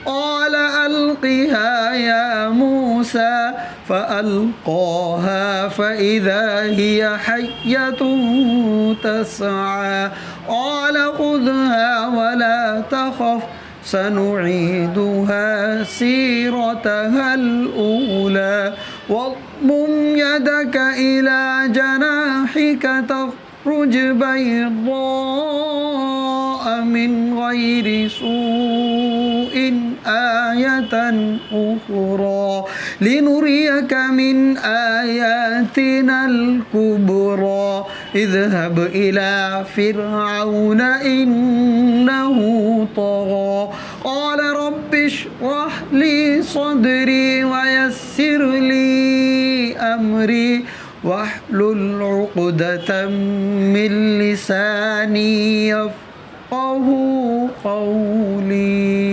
قال ألقها يا موسى فألقاها فإذا هي حية تسعى قال خذها ولا تخف سنعيدها سيرتها الأولى واضمم يدك إلى جناحك تخرج بيضاء من غير سوء آية أخرى لنريك من آياتنا الكبرى اذهب إلى فرعون إنه طغى قال رب اشرح لي صدري ويسر لي أمري واحلل عقدة من لساني يفقه قولي.